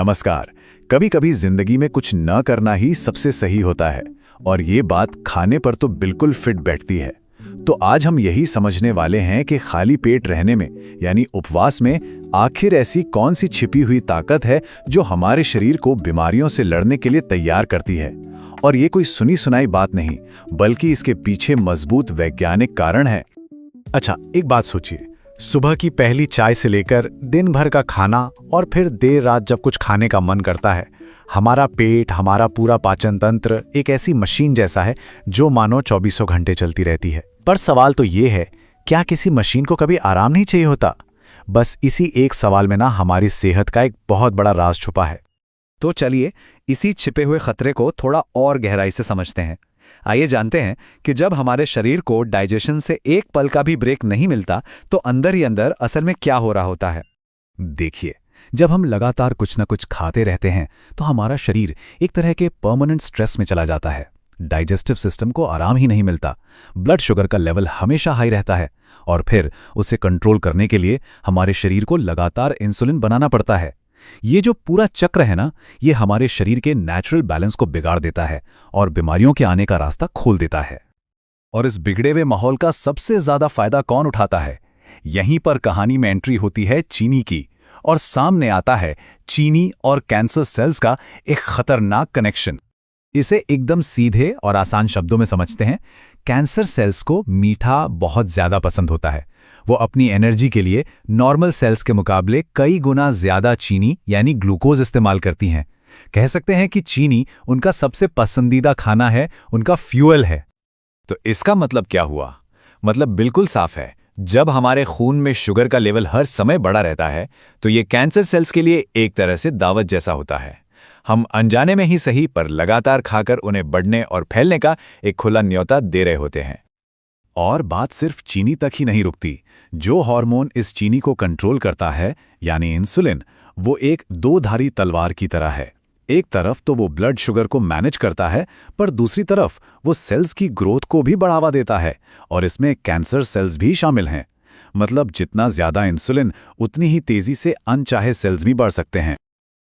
नमस्कार। कभी कभी जिंदगी में कुछ न करना ही सबसे सही होता है और ये बात खाने पर तो बिल्कुल फिट बैठती है। तो आज हम यही समझने वाले हैं कि खाली पेट रहने में यानी उपवास में आखिर ऐसी कौन सी छिपी हुई ताकत है जो हमारे शरीर को बीमारियों से लड़ने के लिए तैयार करती है। और ये कोई सुनी सुनाई बात नहीं, बल्कि इसके पीछे मजबूत वैज्ञानिक कारण है। अच्छा, एक बात सोचिए, सुबह की पहली चाय से लेकर दिन भर का खाना और फिर देर रात जब कुछ खाने का मन करता है, हमारा पेट, हमारा पूरा पाचन तंत्र एक ऐसी मशीन जैसा है जो मानो 24 घंटे चलती रहती है। पर सवाल तो ये है, क्या किसी मशीन को कभी आराम नहीं चाहिए होता? बस इसी एक सवाल में ना हमारी सेहत का एक बहुत बड़ा राज छुपा है। तो चलिए इसी छिपे हुए खतरे को थोड़ा और गहराई से समझते हैं। आइए जानते हैं कि जब हमारे शरीर को डाइजेशन से एक पल का भी ब्रेक नहीं मिलता तो अंदर ही अंदर असल में क्या हो रहा होता है। देखिए, जब हम लगातार कुछ न कुछ खाते रहते हैं तो हमारा शरीर एक तरह के परमानेंट स्ट्रेस में चला जाता है। डाइजेस्टिव सिस्टम को आराम ही नहीं मिलता, ब्लड शुगर का लेवल हमेशा हाई रहता है और फिर उसे कंट्रोल करने के लिए हमारे शरीर को लगातार इंसुलिन बनाना पड़ता है। ये जो पूरा चक्र है ना, ये हमारे शरीर के नेचुरल बैलेंस को बिगाड़ देता है और बीमारियों के आने का रास्ता खोल देता है। और इस बिगड़े हुए माहौल का सबसे ज्यादा फायदा कौन उठाता है? यहीं पर कहानी में एंट्री होती है चीनी की, और सामने आता है चीनी और कैंसर सेल्स का एक खतरनाक कनेक्शन। इसे एकदम सीधे और आसान शब्दों में समझते हैं। कैंसर सेल्स को मीठा बहुत ज्यादा पसंद होता है। वो अपनी एनर्जी के लिए नॉर्मल सेल्स के मुकाबले कई गुना ज्यादा चीनी यानी ग्लूकोज इस्तेमाल करती हैं। कह सकते हैं कि चीनी उनका सबसे पसंदीदा खाना है, उनका फ्यूअल है। तो इसका मतलब क्या हुआ? मतलब बिल्कुल साफ है। जब हमारे खून में शुगर का लेवल हर समय बढ़ा रहता है तो ये कैंसर सेल्स के लिए एक तरह से दावत जैसा होता है। हम अनजाने में ही सही पर लगातार खाकर उन्हें बढ़ने और फैलने का एक खुला न्योता दे रहे होते हैं। और बात सिर्फ चीनी तक ही नहीं रुकती। जो हार्मोन इस चीनी को कंट्रोल करता है यानी इंसुलिन, वो एक दो-धारी तलवार की तरह है। एक तरफ तो वो ब्लड शुगर को मैनेज करता है, पर दूसरी तरफ वो सेल्स की ग्रोथ को भी बढ़ावा देता है, और इसमें कैंसर सेल्स भी शामिल हैं। मतलब जितना ज्यादा इंसुलिन, उतनी ही तेजी से अनचाहे सेल्स भी बढ़ सकते हैं।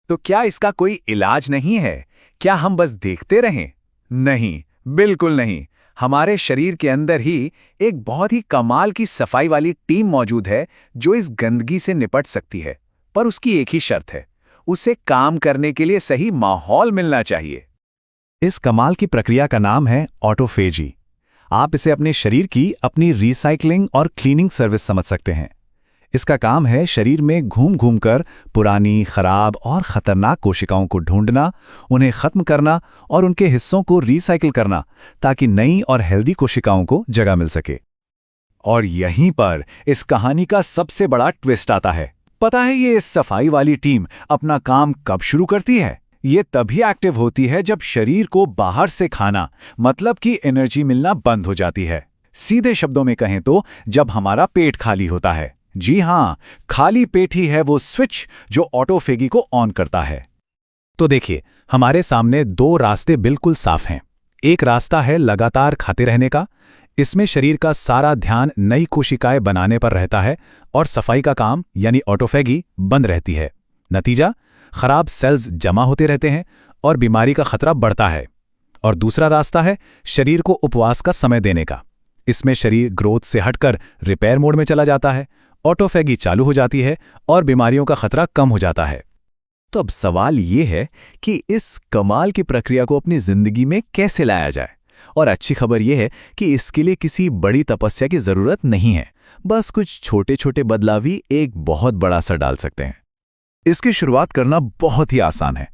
तो क्या इसका कोई इलाज नहीं है? क्या हम बस देखते रहें? नहीं, बिल्कुल नहीं। हमारे शरीर के अंदर ही एक बहुत ही कमाल की सफाई वाली टीम मौजूद है जो इस गंदगी से निपट सकती है। पर उसकी एक ही शर्त है, उसे काम करने के लिए सही माहौल मिलना चाहिए। इस कमाल की प्रक्रिया का नाम है ऑटोफेजी। आप इसे अपने शरीर की अपनी रिसाइकलिंग और क्लीनिंग सर्विस समझ सकते हैं। इसका काम है शरीर में घूम घूम कर पुरानी, खराब और खतरनाक कोशिकाओं को ढूंढना, उन्हें खत्म करना और उनके हिस्सों को रिसाइकिल करना, ताकि नई और हेल्दी कोशिकाओं को जगह मिल सके। और यहीं पर इस कहानी का सबसे बड़ा ट्विस्ट आता है। पता है ये सफाई वाली टीम अपना काम कब शुरू करती है? ये तभी एक्टिव होती है जब शरीर को बाहर से खाना, मतलब कि एनर्जी मिलना बंद हो जाती है। सीधे शब्दों में कहें तो जब हमारा पेट खाली होता है। जी हां, खाली पेट ही है वो स्विच जो ऑटोफेगी को ऑन करता है। तो देखिए, हमारे सामने दो रास्ते बिल्कुल साफ हैं। एक रास्ता है लगातार खाते रहने का। इसमें शरीर का सारा ध्यान नई कोशिकाएं बनाने पर रहता है और सफाई का काम यानी ऑटोफेगी बंद रहती है। नतीजा, खराब सेल्स जमा होते रहते हैं और बीमारी का खतरा बढ़ता है। और दूसरा रास्ता है शरीर को उपवास का समय देने का। इसमें शरीर ग्रोथ से हटकर रिपेयर मोड में चला जाता है, ऑटोफेगी चालू हो जाती है और बीमारियों का खतरा कम हो जाता है। तो अब सवाल ये है कि इस कमाल की प्रक्रिया को अपनी जिंदगी में कैसे लाया जाए? और अच्छी खबर यह है कि इसके लिए किसी बड़ी तपस्या की जरूरत नहीं है। बस कुछ छोटे छोटे बदलाव ही एक बहुत बड़ा असर डाल सकते हैं। इसकी शुरुआत करना बहुत ही आसान है।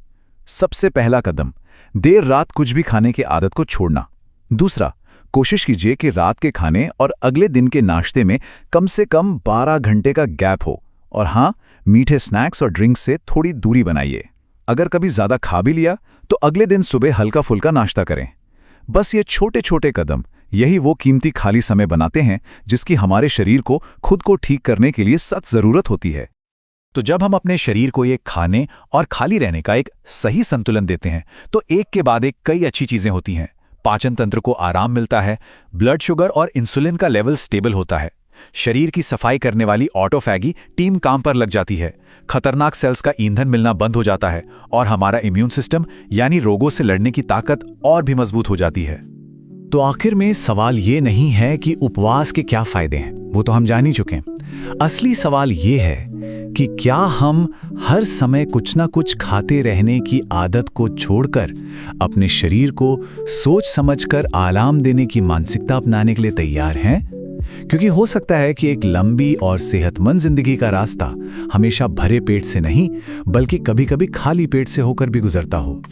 सबसे पहला कदम, देर रात कुछ भी खाने की आदत को छोड़ना। दूसरा, कोशिश कीजिए कि रात के खाने और अगले दिन के नाश्ते में कम से कम 12 घंटे का गैप हो। और हाँ, मीठे स्नैक्स और ड्रिंक्स से थोड़ी दूरी बनाइए। अगर कभी ज्यादा खा भी लिया तो अगले दिन सुबह हल्का फुल्का नाश्ता करें। बस ये छोटे छोटे कदम, यही वो कीमती खाली समय बनाते हैं जिसकी हमारे शरीर को खुद को ठीक करने के लिए सख्त जरूरत होती है। तो जब हम अपने शरीर को ये खाने और खाली रहने का एक सही संतुलन देते हैं तो एक के बाद एक कई अच्छी चीजें होती हैं। पाचन तंत्र को आराम मिलता है, ब्लड शुगर और इंसुलिन का लेवल स्टेबल होता है, शरीर की सफाई करने वाली ऑटोफैगी टीम काम पर लग जाती है, खतरनाक सेल्स का ईंधन मिलना बंद हो जाता है और हमारा इम्यून सिस्टम यानी रोगों से लड़ने की ताकत और भी मजबूत हो जाती है। तो आखिर में सवाल ये नहीं है कि उपवास के क्या फायदे हैं, वो तो हम जान ही चुके हैं। असली सवाल ये है कि क्या हम हर समय कुछ ना कुछ खाते रहने की आदत को छोड़कर अपने शरीर को सोच समझकर आराम देने की मानसिकता अपनाने के लिए तैयार हैं? क्योंकि हो सकता है कि एक लंबी और सेहतमंद जिंदगी का रास्ता हमेशा भरे पेट से नहीं, बल्कि कभी-कभी खाली पेट से होकर भी गुजरता हो।